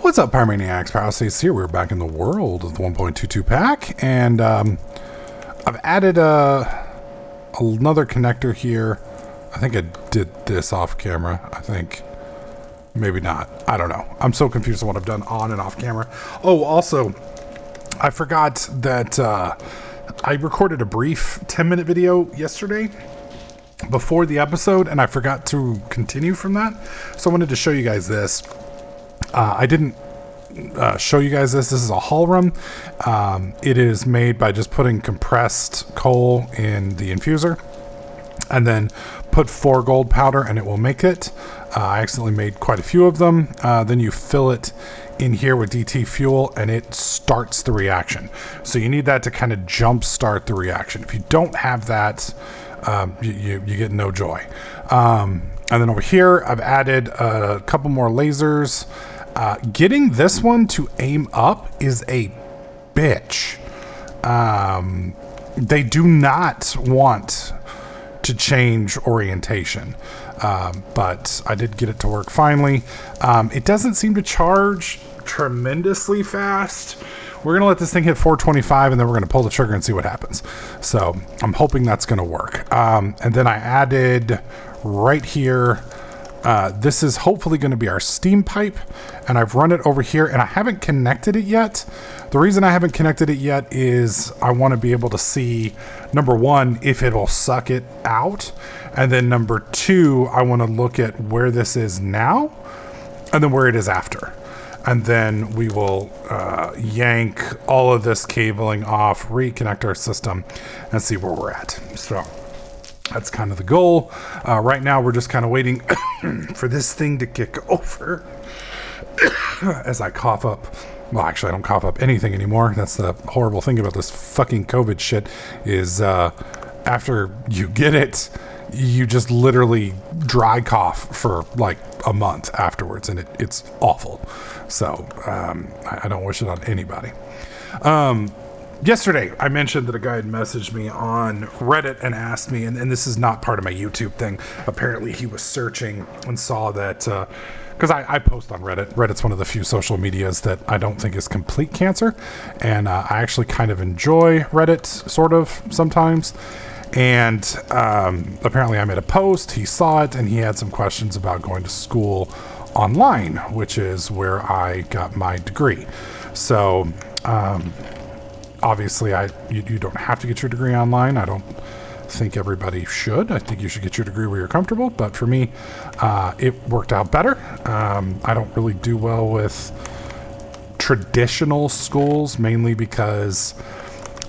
What's up, Pyromaniacs? Parastates here. We're back in the world of the 1.22 pack, and I've added another connector here. I think I did this off camera. I think. Maybe not. I don't know. I'm so confused on what I've done on and off camera. Oh, also, I forgot that I recorded a brief 10-minute video yesterday before the episode, and I forgot to continue from that. So I wanted to show you guys this. I didn't show you guys this. This is a hull room. It is made by just putting compressed coal in the infuser and then put 4 gold powder and it will make it. I accidentally made quite a few of them. Then you fill it in here with DT fuel and it starts the reaction. So you need that to kind of jump start the reaction. If you don't have that, you get no joy. And then over here, I've added a couple more lasers. Getting this one to aim up is a bitch. They do not want to change orientation. But I did get it to work finally. It doesn't seem to charge tremendously fast. We're going to let this thing hit 425 and then we're going to pull the trigger and see what happens. So I'm hoping that's going to work. And then I added right here, this is hopefully going to be our steam pipe, and I've run it over here and I haven't connected it yet. The reason I haven't connected it yet is I want to be able to see, number one, if it'll suck it out. And then number two, I want to look at where this is now and then where it is after. And then we will yank all of this cabling off, reconnect our system, and see where we're at. So that's kind of the goal. Right now, we're just kind of waiting for this thing to kick over as I cough up. Well, actually, I don't cough up anything anymore. That's the horrible thing about this fucking COVID shit is after you get it, you just literally dry cough for like a month afterwards, and it's awful. So I don't wish it on anybody. Yesterday, I mentioned that a guy had messaged me on Reddit and asked me, and this is not part of my YouTube thing. Apparently, he was searching and saw that, because I post on Reddit. Reddit's one of the few social medias that I don't think is complete cancer. And I actually kind of enjoy Reddit, sort of, sometimes. And apparently I made a post, he saw it, and he had some questions about going to school online, which is where I got my degree. So, obviously, you don't have to get your degree online. I don't think everybody should. I think you should get your degree where you're comfortable. But for me, it worked out better. I don't really do well with traditional schools, mainly because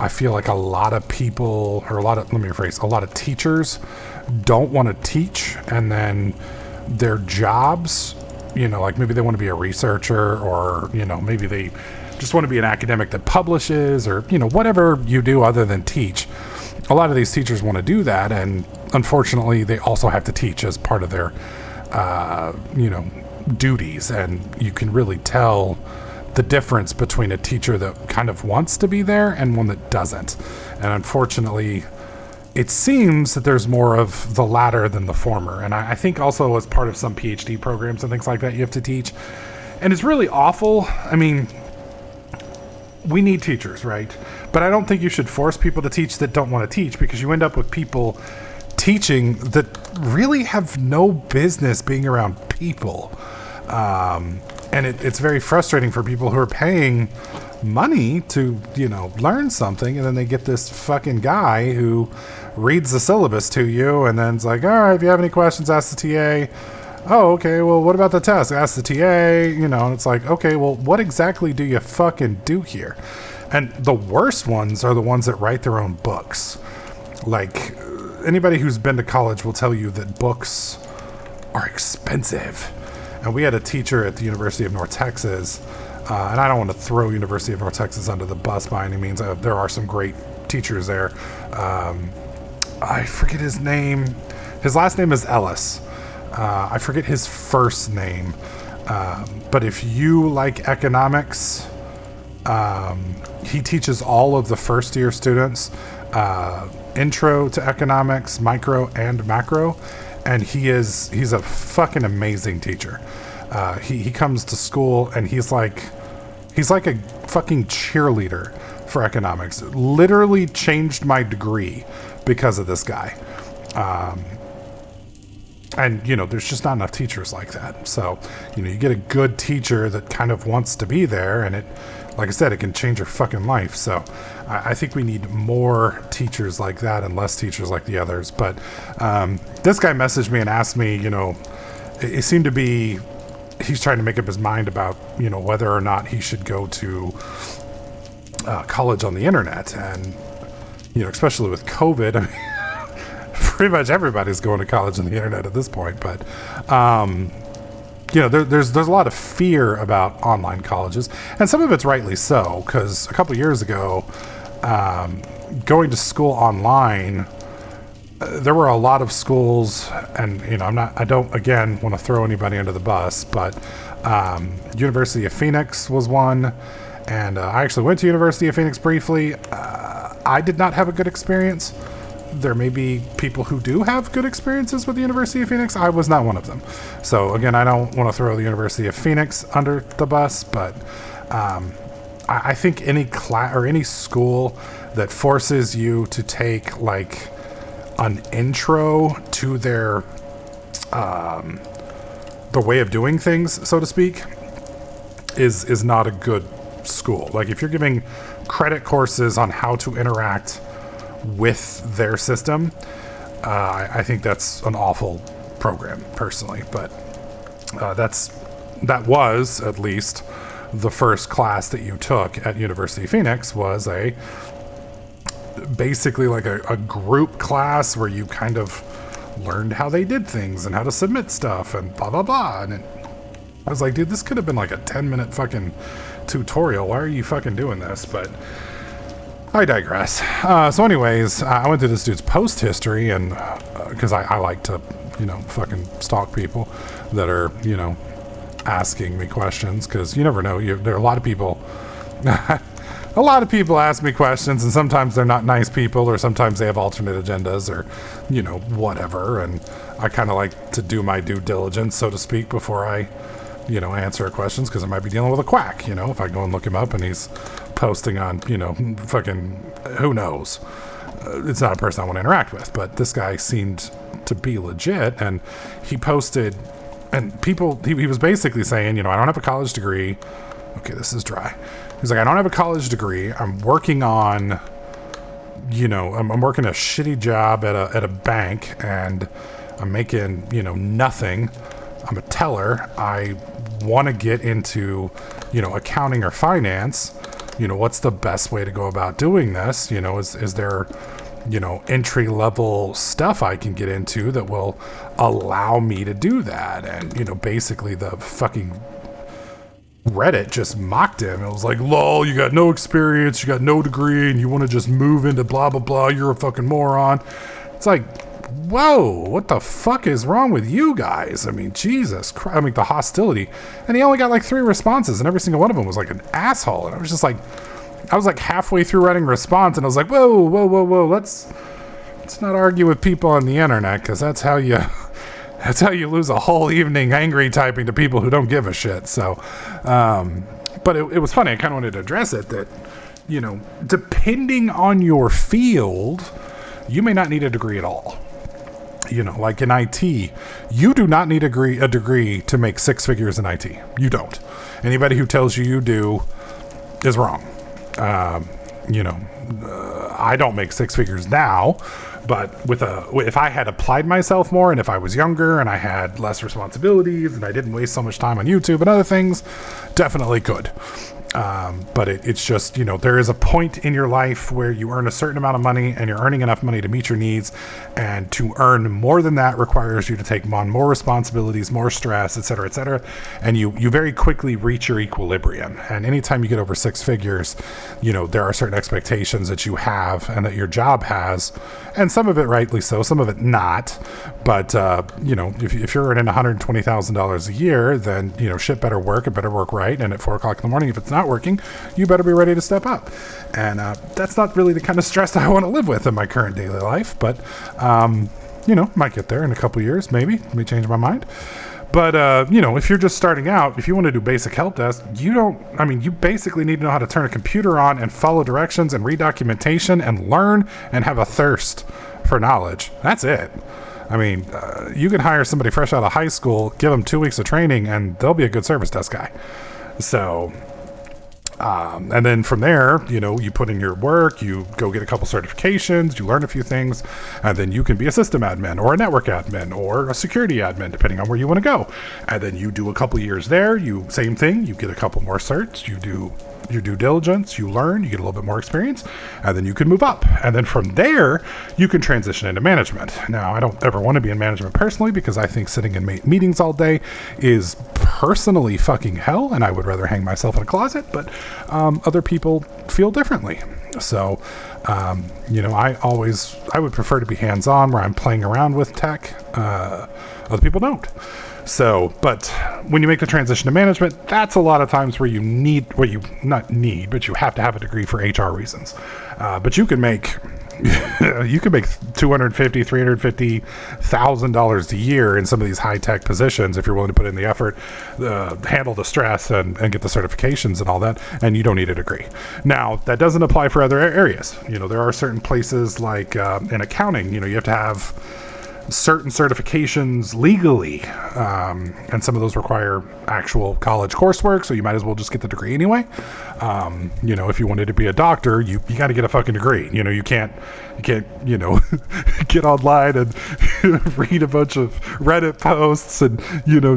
I feel like a lot of people, or a lot of teachers don't want to teach, and then their jobs, like maybe they want to be a researcher, or, maybe they just want to be an academic that publishes, or, whatever you do other than teach. A lot of these teachers want to do that, and unfortunately they also have to teach as part of their, duties, and you can really tell the difference between a teacher that kind of wants to be there and one that doesn't. And unfortunately, it seems that there's more of the latter than the former. And I think also as part of some PhD programs and things like that, you have to teach. And it's really awful. I mean, we need teachers, right? But I don't think you should force people to teach that don't want to teach, because you end up with people teaching that really have no business being around people. And it's very frustrating for people who are paying money to, learn something, and then they get this fucking guy who reads the syllabus to you and then it's like, all right, if you have any questions, ask the TA. Oh, okay, well, what about the test? Ask the TA, and it's like, okay, well, what exactly do you fucking do here? And the worst ones are the ones that write their own books. Like, anybody who's been to college will tell you that books are expensive. And we had a teacher at the University of North Texas, and I don't want to throw University of North Texas under the bus by any means. There are some great teachers there. I forget his name. His last name is Ellis. I forget his first name. But if you like economics, he teaches all of the first year students intro to economics, micro and macro. And he's a fucking amazing teacher. He comes to school and he's like a fucking cheerleader for economics. Literally changed my degree because of this guy. And, there's just not enough teachers like that. So, you get a good teacher that kind of wants to be there, and it, like I said, it can change your fucking life. So I think we need more teachers like that and less teachers like the others. But this guy messaged me and asked me, it seemed to be, he's trying to make up his mind about, whether or not he should go to college on the internet. And, especially with COVID, I mean, pretty much everybody's going to college on the internet at this point. But, there's a lot of fear about online colleges, and some of it's rightly so, because a couple of years ago, going to school online, there were a lot of schools, and I don't again want to throw anybody under the bus, but University of Phoenix was one, and I actually went to University of Phoenix briefly. I did not have a good experience. There may be people who do have good experiences with the University of Phoenix. I was not one of them. So again, I don't want to throw the University of Phoenix under the bus, but I think any class or any school that forces you to take like an intro to their the way of doing things, so to speak, is not a good school. Like if you're giving credit courses on how to interact with their system, I think that's an awful program personally. But that was at least the first class that you took at University of Phoenix was basically like a group class where you kind of learned how they did things and how to submit stuff and blah blah blah. And I was like, dude, this could have been like a 10-minute fucking tutorial. Why are you fucking doing this? But I digress. So anyways, I went through this dude's post history, and because I like to, fucking stalk people that are, asking me questions, because you never know. There are a lot of people. A lot of people ask me questions, and sometimes they're not nice people, or sometimes they have alternate agendas, or whatever. And I kind of like to do my due diligence, so to speak, before I, answer questions, because I might be dealing with a quack. If I go and look him up and he's posting on, fucking who knows. It's not a person I want to interact with, but this guy seemed to be legit, and he posted, and people, he was basically saying, I don't have a college degree. Okay, this is dry. He's like, I don't have a college degree. I'm working on, I'm working a shitty job at a bank, and I'm making, nothing. I'm a teller. I want to get into, accounting or finance. What's the best way to go about doing this? Is there, entry level stuff I can get into that will allow me to do that? And, basically the fucking Reddit just mocked him. It was like, lol, you got no experience, you got no degree, and you want to just move into blah, blah, blah. You're a fucking moron. It's like, whoa, what the fuck is wrong with you guys? I mean, Jesus Christ. I mean, the hostility. And he only got like 3 responses, and every single one of them was like an asshole. And I was just like, halfway through writing a response, and I was like, whoa. Let's not argue with people on the internet, because that's how you lose a whole evening angry typing to people who don't give a shit. So, but it was funny. I kind of wanted to address it that, depending on your field, you may not need a degree at all. Like in IT, you do not need a degree to make 6 figures in IT. You don't. Anybody who tells you do is wrong. I don't make 6 figures now, but if I had applied myself more, and if I was younger and I had less responsibilities and I didn't waste so much time on YouTube and other things, definitely could. But it's just, there is a point in your life where you earn a certain amount of money, and you're earning enough money to meet your needs, and to earn more than that requires you to take on more responsibilities, more stress, et cetera, and you very quickly reach your equilibrium. And anytime you get over 6 figures, there are certain expectations that you have and that your job has, and some of it rightly so, some of it not. But if you're earning $120,000 a year, then shit better work. It better work right. And at 4 o'clock in the morning, if it's not working, you better be ready to step up. And that's not really the kind of stress I want to live with in my current daily life. But might get there in a couple years, maybe. Let me change my mind. But, if you're just starting out, if you want to do basic help desk, you basically need to know how to turn a computer on and follow directions and read documentation and learn and have a thirst for knowledge. That's it. You can hire somebody fresh out of high school, give them 2 weeks of training, and they'll be a good service desk guy. So, and then from there, you put in your work, you go get a couple certifications, you learn a few things, and then you can be a system admin or a network admin or a security admin, depending on where you want to go. And then you do a couple years there, same thing, you get a couple more certs, you do your due diligence, you learn, you get a little bit more experience, and then you can move up. And then from there, you can transition into management. Now, I don't ever want to be in management personally because I think sitting in meetings all day is personally fucking hell, and I would rather hang myself in a closet, but other people feel differently. So, I would prefer to be hands-on where I'm playing around with tech. Other people don't. So, but when you make the transition to management, that's a lot of times where you but you have to have a degree for HR reasons. But you can make $250,000, $350,000 a year in some of these high tech positions if you're willing to put in the effort, handle the stress, and get the certifications and all that. And you don't need a degree. Now, that doesn't apply for other areas. There are certain places like in accounting. You have to have certain certifications legally, and some of those require actual college coursework, so you might as well just get the degree anyway. If you wanted to be a doctor, you got to get a fucking degree. You can't get online and read a bunch of Reddit posts and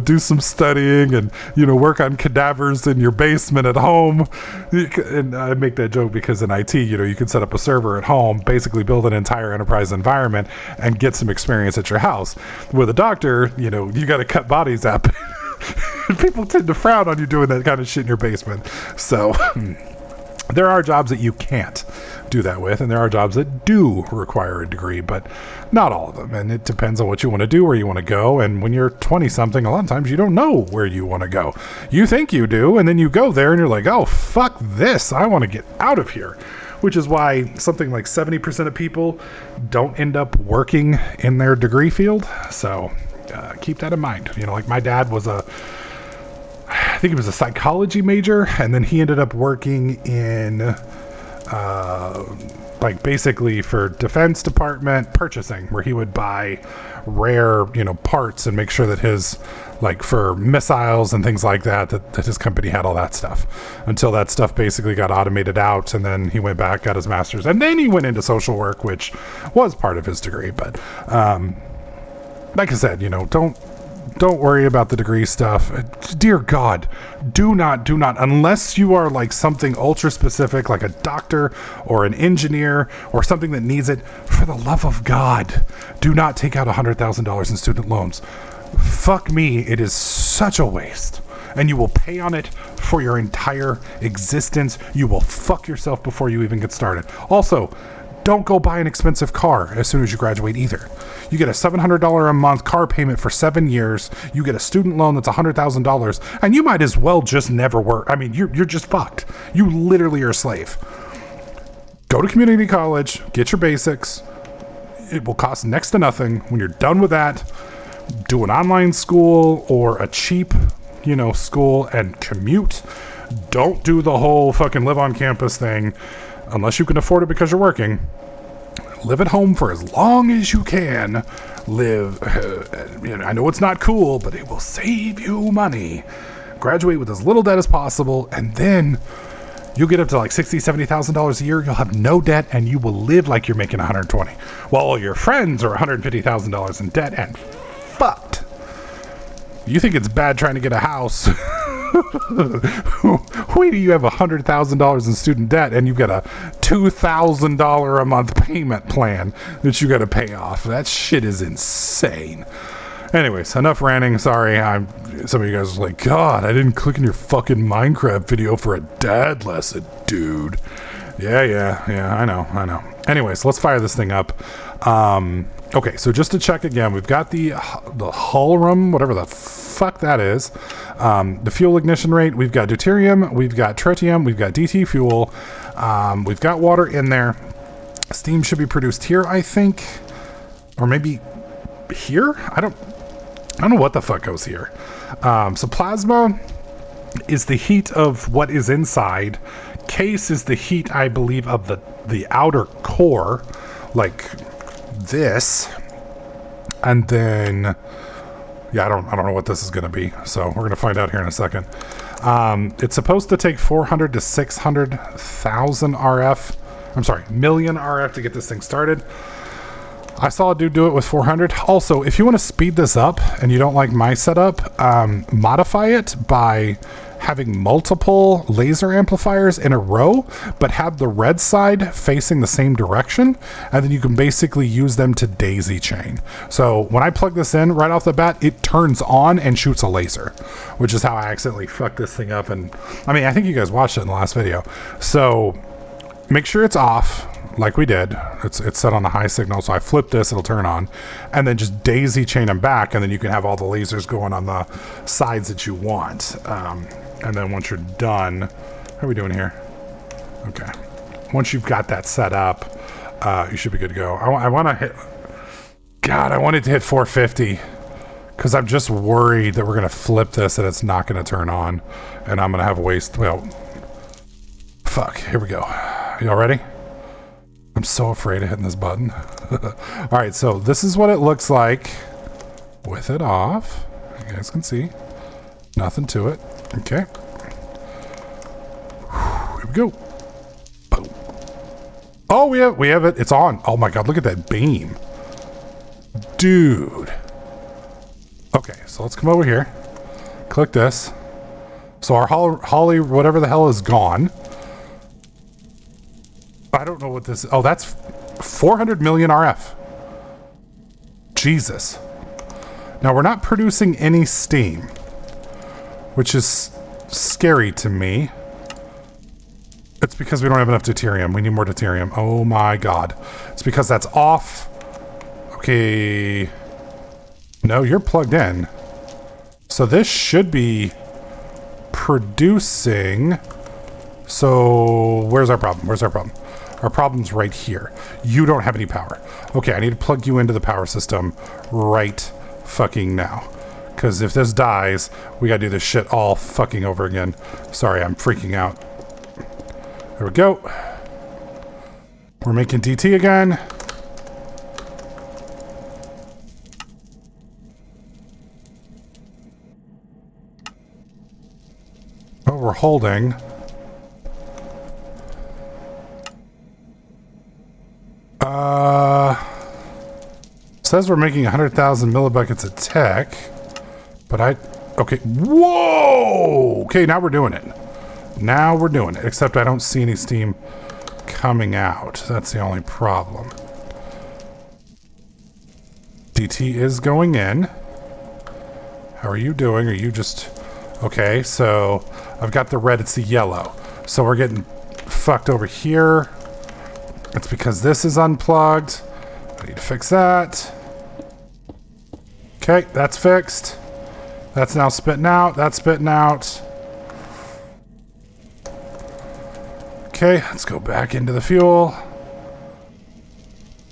do some studying and work on cadavers in your basement at home. And I make that joke because in IT, you can set up a server at home, basically build an entire enterprise environment, and get some experience at your house. With a doctor, you got to cut bodies up. People tend to frown on you doing that kind of shit in your basement. So there are jobs that you can't do that with, and there are jobs that do require a degree, but not all of them. And it depends on what you want to do, where you want to go. And when you're 20 something, a lot of times you don't know where you want to go. You think you do, and then you go there and you're like, oh, fuck this. I want to get out of here. Which is why something like 70% of people don't end up working in their degree field. So keep that in mind. Like my dad was I think he was a psychology major, and then he ended up working in basically for Defense Department purchasing, where he would buy rare, parts and make sure that his, for missiles and things like that his company had all that stuff, until that stuff basically got automated out. And then he went back, got his master's, and then he went into social work, which was part of his degree. But like I said, don't worry about the degree stuff. Dear God, do not, unless you are like something ultra specific, like a doctor or an engineer or something that needs it, for the love of God, do not take out $100,000 in student loans. Fuck me, it is such a waste. And you will pay on it for your entire existence. You will fuck yourself before you even get started. Also, don't go buy an expensive car as soon as you graduate either. You get a $700 a month car payment for 7 years. You get a student loan that's $100,000, and you might as well just never work. You're just fucked. You literally are a slave. Go to community college, get your basics. It will cost next to nothing. When you're done with that, do an online school or a cheap, school, and commute. Don't do the whole fucking live on campus thing unless you can afford it because you're working. Live at home for as long as you can. I know it's not cool, but it will save you money. Graduate with as little debt as possible, and then you'll get up to like $60,000, $70,000 a year. You'll have no debt, and you will live like you're making $120,000, while all your friends are $150,000 in debt and fucked. You think it's bad trying to get a house? Wait till you have $100,000 in student debt and you've got a $2,000 a month payment plan that you got to pay off. That shit is insane. Anyways, enough ranting. Sorry, some of you guys are like, God, I didn't click in your fucking Minecraft video for a dad lesson, dude. Yeah, I know. Anyways, let's fire this thing up. Okay, so just to check again, we've got the Hulrum, whatever the fuck that is. The fuel ignition rate, we've got deuterium, we've got tritium, we've got DT fuel, we've got water in there. Steam should be produced here, I think, or maybe here. I don't know what the fuck goes here. So plasma is the heat of what is inside. Case is the heat, I believe, of the outer core, like this. And then, yeah, I don't know what this is going to be. So we're going to find out here in a second. It's supposed to take 400 to 600,000 RF. I'm sorry, million RF to get this thing started. I saw a dude do it with 400. Also, if you want to speed this up and you don't like my setup, modify it by having multiple laser amplifiers in a row, but have the red side facing the same direction, and then you can basically use them to daisy chain. So when I plug this in right off the bat, it turns on and shoots a laser, which is how I accidentally fucked this thing up. And I mean, I think you guys watched it in the last video. So make sure it's off, like we did. It's set on the high signal, so I flip this, it'll turn on, and then just daisy chain them back, and then you can have all the lasers going on the sides that you want. And then once you're done, how are we doing here? Okay. Once you've got that set up, you should be good to go. I want to hit... God, I wanted to hit 450, because I'm just worried that we're going to flip this and it's not going to turn on, and I'm going to have a waste... Well, fuck. Here we go. Y'all ready? I'm so afraid of hitting this button. All right, so this is what it looks like with it off. You guys can see. Nothing to it. Okay. Here we go. Boom. Oh, we have it. It's on. Oh my God, look at that beam. Dude. Okay, so let's come over here. Click this. So our Holly, whatever the hell, is gone. I don't know what this is. Oh, that's 400 million RF. Jesus. Now, we're not producing any steam, which is scary to me. It's because we don't have enough deuterium. We need more deuterium. Oh my God. It's because that's off. Okay. No, you're plugged in. So this should be producing. So where's our problem? Where's our problem? Our problem's right here. You don't have any power. Okay, I need to plug you into the power system right fucking now. Because if this dies, we gotta do this shit all fucking over again. Sorry, I'm freaking out. There we go. We're making DT again. Oh, we're holding. Says we're making 100,000 millibuckets a tech, but okay, whoa! Okay, now we're doing it. Now we're doing it, except I don't see any steam coming out. That's the only problem. DT is going in. How are you doing? Are you just... Okay, so I've got the red, it's the yellow. So we're getting fucked over here. It's because this is unplugged. I need to fix that. Okay, that's fixed. That's now spitting out. That's spitting out. Okay, let's go back into the fuel.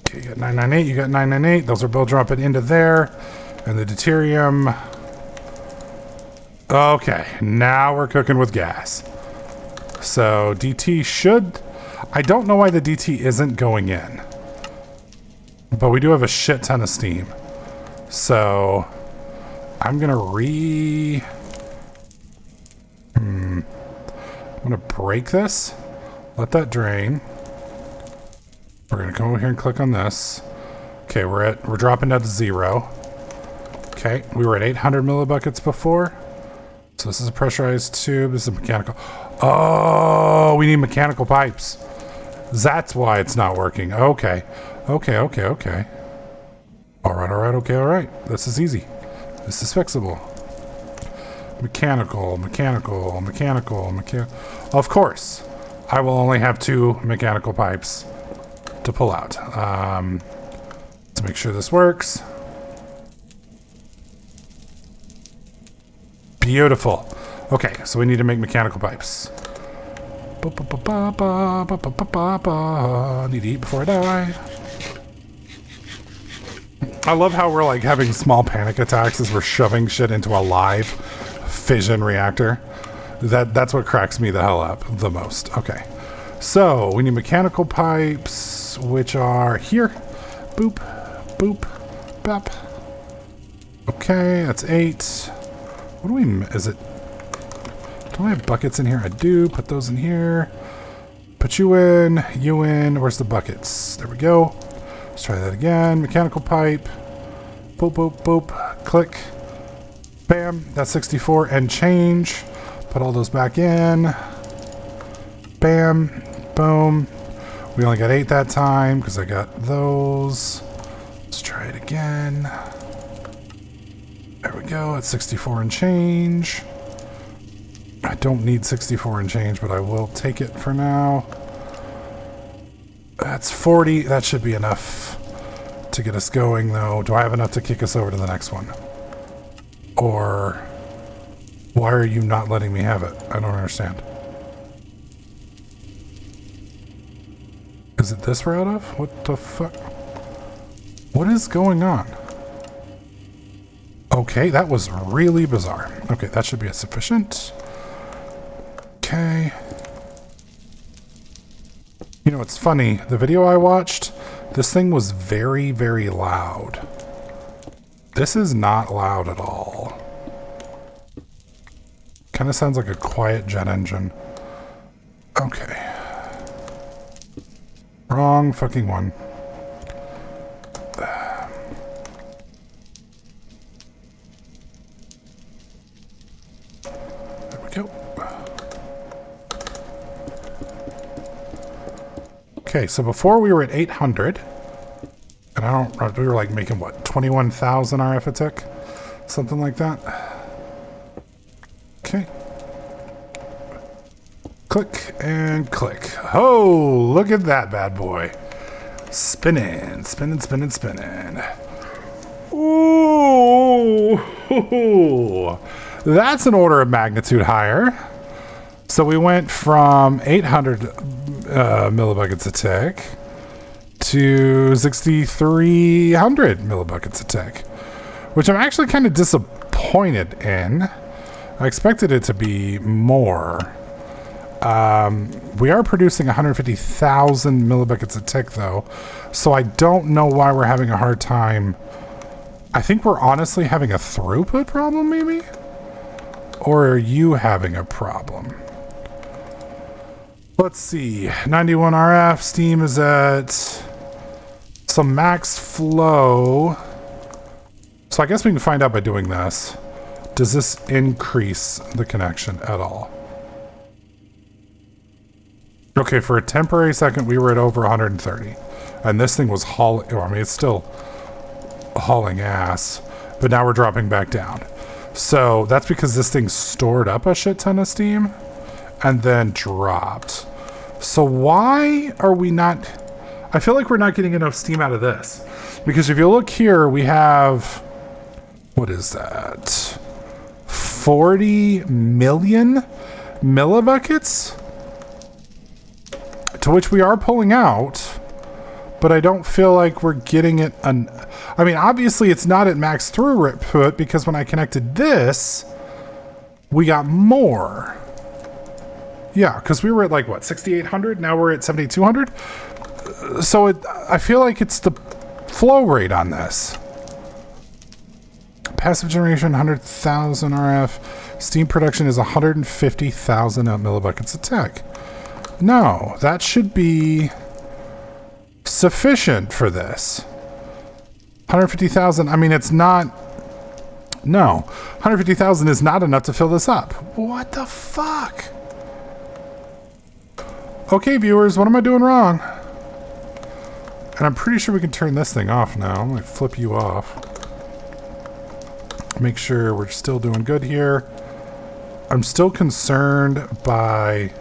Okay, you got 998, you got 998. Those are both dropping into there. And the deuterium. Okay, now we're cooking with gas. So DT should... I don't know why the DT isn't going in. But we do have a shit ton of steam. So I'm gonna I'm gonna break this. Let that drain. We're gonna come over here and click on this. Okay, we're dropping down to 0. Okay, we were at 800 millibuckets before. So this is a pressurized tube. This is mechanical. Oh, we need mechanical pipes. That's why it's not working. Okay. Okay. All right. Okay. This is easy. This is fixable. Mechanical. Of course, I will only have 2 mechanical pipes to pull out. Let's make sure this works. Beautiful. Okay, so we need to make mechanical pipes. Need to eat before I die. I love how we're like having small panic attacks as we're shoving shit into a live fission reactor. That's what cracks me the hell up the most. Okay. So we need mechanical pipes, which are here. Boop, boop, bop. Okay, that's 8. What do we, is it, do I have buckets in here? I do. Put those in here. Put you in. Where's the buckets? There we go. Let's try that again. Mechanical pipe. Boop, boop, boop. Click. Bam. That's 64 and change. Put all those back in. Bam. Boom. We only got 8 that time because I got those. Let's try it again. There we go. It's 64 and change. I don't need 64 and change, but I will take it for now. That's 40. That should be enough to get us going, though. Do I have enough to kick us over to the next one? Or why are you not letting me have it? I don't understand. Is it this we're out of? What the fuck? What is going on? Okay, that was really bizarre. Okay, that should be sufficient. Okay. You know, it's funny. The video I watched, this thing was very, very loud. This is not loud at all. Kind of sounds like a quiet jet engine. Okay. Wrong fucking one. There we go. Okay, so before we were at 800, and I don't, we were like making what, 21,000 RF a tick? Something like that. Okay. Click and click. Oh, look at that bad boy. Spinning, spinning, spinning, spinning. Ooh, that's an order of magnitude higher. So we went from 800 millibuckets a tick to 6,300 millibuckets a tick, which I'm actually kind of disappointed in. I expected it to be more. We are producing 150,000 millibuckets a tick, though, so I don't know why we're having a hard time. I think we're honestly having a throughput problem, maybe? Or are you having a problem? Let's see. 91 RF. Steam is at some max flow. So I guess we can find out by doing this. Does this increase the connection at all? Okay, for a temporary second, we were at over 130. And this thing was hauling, I mean, it's still hauling ass, but now we're dropping back down. So that's because this thing stored up a shit ton of steam and then dropped. So why are we not, I feel like we're not getting enough steam out of this. Because if you look here, we have, what is that? 40 million millibuckets? To which we are pulling out, but I don't feel like we're getting it. I mean, obviously it's not at max throughput because when I connected this, we got more. Yeah, because we were at like, what, 6,800? Now we're at 7,200? So I feel like it's the flow rate on this. Passive generation, 100,000 RF. Steam production is 150,000 millibuckets a tick. No, that should be sufficient for this. 150,000, I mean, it's not, no. 150,000 is not enough to fill this up. What the fuck? Okay, viewers, what am I doing wrong? And I'm pretty sure we can turn this thing off now. I'm going to flip you off. Make sure we're still doing good here. I'm still concerned by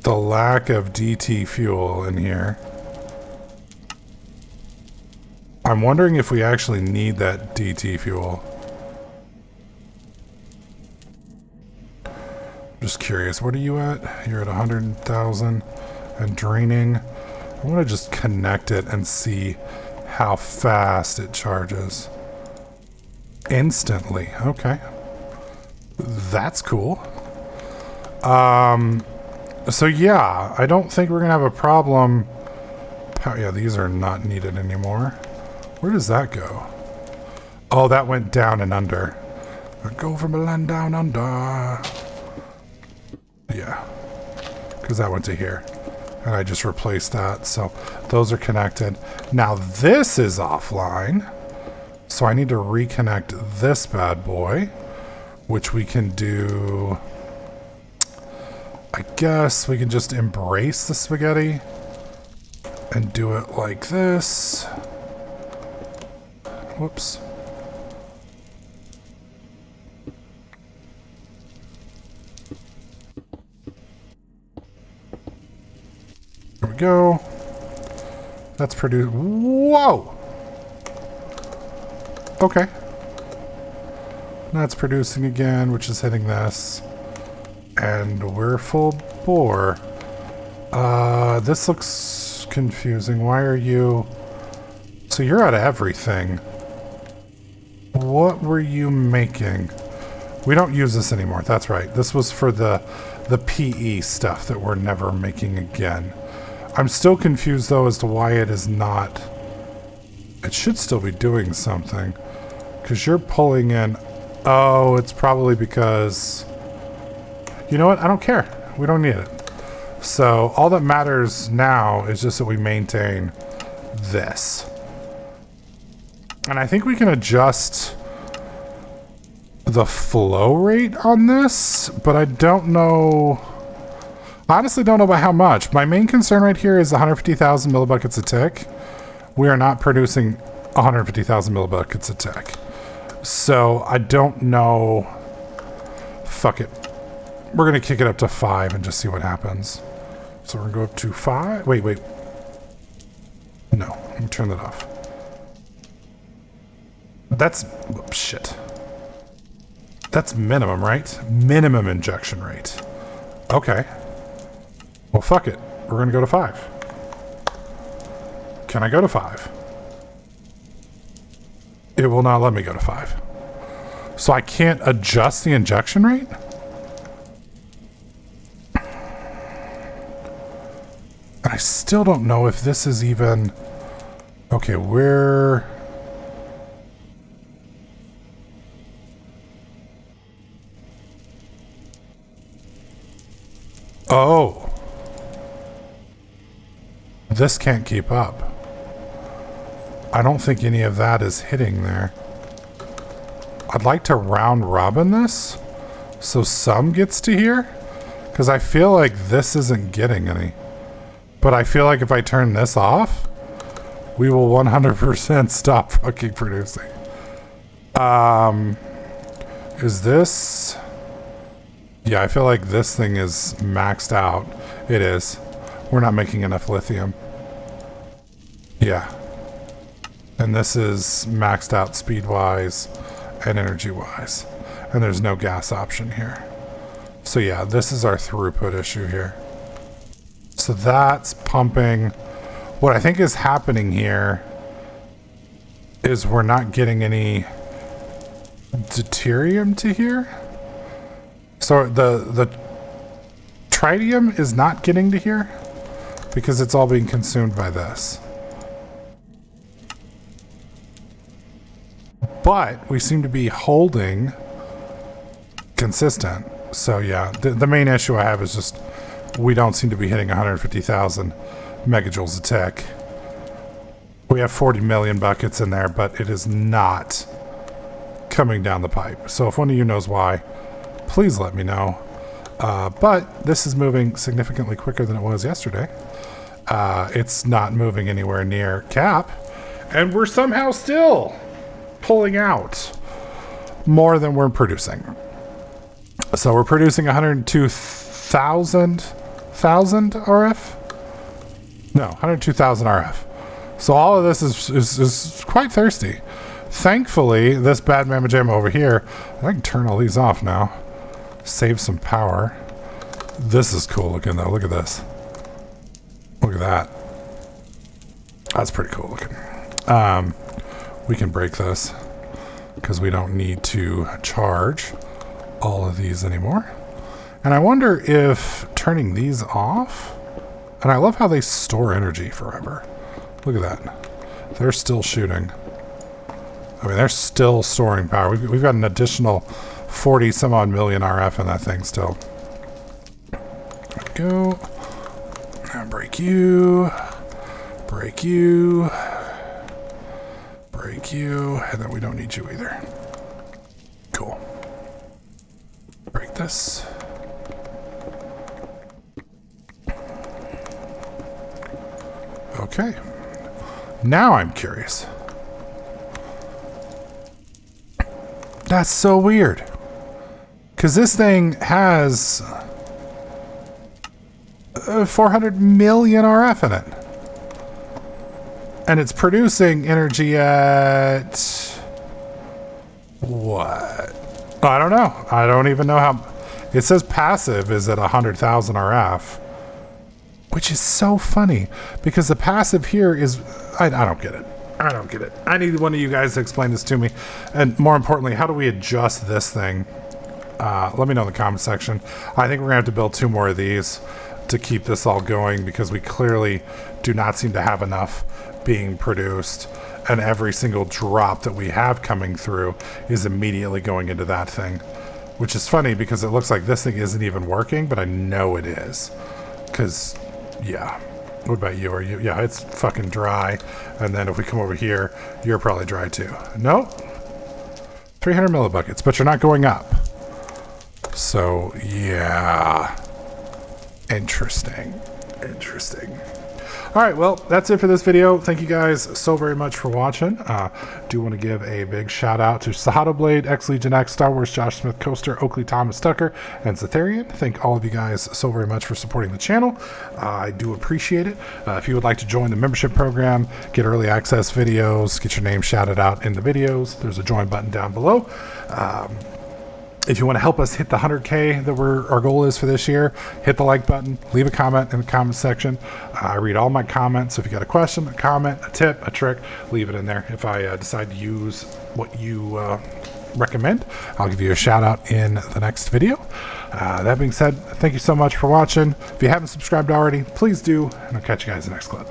the lack of DT fuel in here. I'm wondering if we actually need that DT fuel. Just curious, what are you at? You're at 100,000 and draining. I want to just connect it and see how fast it charges. Instantly. Okay. That's cool. So yeah, I don't think we're gonna have a problem. Yeah, these are not needed anymore. Where does that go? Oh, that went down and under. I go from a land down under. Yeah, because that went to here. And I just replaced that, so those are connected. Now this is offline, so I need to reconnect this bad boy, which we can do. I guess we can just embrace the spaghetti and do it like this. Whoops. There we go. That's produced. Whoa! Okay. That's producing again, which is hitting this. And we're full bore. This looks confusing. Why are you... So you're out of everything. What were you making? We don't use this anymore. That's right. This was for the PE stuff that we're never making again. I'm still confused, though, as to why it is not... It should still be doing something. Because you're pulling in... Oh, it's probably because... You know what? I don't care. We don't need it. So all that matters now is just that we maintain this. And I think we can adjust the flow rate on this, but I don't know... Honestly, don't know by how much. My main concern right here is 150,000 millibuckets a tick. We are not producing 150,000 millibuckets a tick. So I don't know. Fuck it. We're going to kick it up to 5 and just see what happens. So we're going to go up to 5. Wait. No, let me turn that off. That's... shit. That's minimum, right? Minimum injection rate. Okay. Well, fuck it. We're going to go to 5. Can I go to 5? It will not let me go to 5. So I can't adjust the injection rate? I still don't know if this is even... Okay, we're... Oh. This can't keep up. I don't think any of that is hitting there. I'd like to round robin this so some gets to here, because I feel like this isn't getting any. But I feel like if I turn this off, we will 100% stop fucking producing. Is this... Yeah, I feel like this thing is maxed out. It is. We're not making enough lithium. Yeah. And this is maxed out speed-wise and energy-wise. And there's no gas option here. So yeah, this is our throughput issue here. So that's pumping. What I think is happening here is we're not getting any deuterium to here. So the tritium is not getting to here because it's all being consumed by this. But we seem to be holding consistent. So yeah, the main issue I have is just we don't seem to be hitting 150,000 megajoules a tick. We have 40 million buckets in there, but it is not coming down the pipe. So if one of you knows why, please let me know. But this is moving significantly quicker than it was yesterday. It's not moving anywhere near cap, and we're somehow still pulling out more than we're producing. So we're producing 102,000 RF? No, 102,000 RF. So all of this is quite thirsty. Thankfully, this bad mamma jamma over here, I can turn all these off now. Save some power. This is cool looking though. Look at this. Look at that. That's pretty cool looking. We can break this because we don't need to charge all of these anymore. And I wonder if turning these off, and I love how they store energy forever. Look at that. They're still shooting. I mean, they're still storing power. We've got an additional 40 some odd million RF in that thing still. There we go. Now break you. Break you. Break you. And then we don't need you either. Cool. Break this. Okay. Now I'm curious. That's so weird. Because this thing has 400 million RF in it. And it's producing energy at... what? I don't know. I don't even know how... It says passive is at 100,000 RF. Which is so funny. Because the passive here is... I don't get it. I don't get it. I need one of you guys to explain this to me. And more importantly, how do we adjust this thing? Let me know in the comment section. I think we're going to have to build 2 more of these to keep this all going because we clearly do not seem to have enough being produced. And every single drop that we have coming through is immediately going into that thing. Which is funny because it looks like this thing isn't even working, but I know it is. Because, yeah. What about you? Are you? Yeah, it's fucking dry. And then if we come over here, you're probably dry too. Nope. 300 millibuckets, but you're not going up. So, yeah. Interesting. Interesting. All right, well, that's it for this video. Thank you guys so very much for watching. Do want to give a big shout out to Sahado Blade, X Legion X, Star Wars, Josh Smith, Coaster, Oakley, Thomas Tucker, and Zatharian. Thank all of you guys so very much for supporting the channel. I do appreciate it. If you would like to join the membership program, get early access videos, get your name shouted out in the videos, there's a join button down below. If you want to help us hit the 100K that our goal is for this year, hit the like button, leave a comment in the comment section. I read all my comments. So if you got a question, a comment, a tip, a trick, leave it in there. If I decide to use what you recommend, I'll give you a shout out in the next video. That being said, thank you so much for watching. If you haven't subscribed already, please do, and I'll catch you guys in the next clip.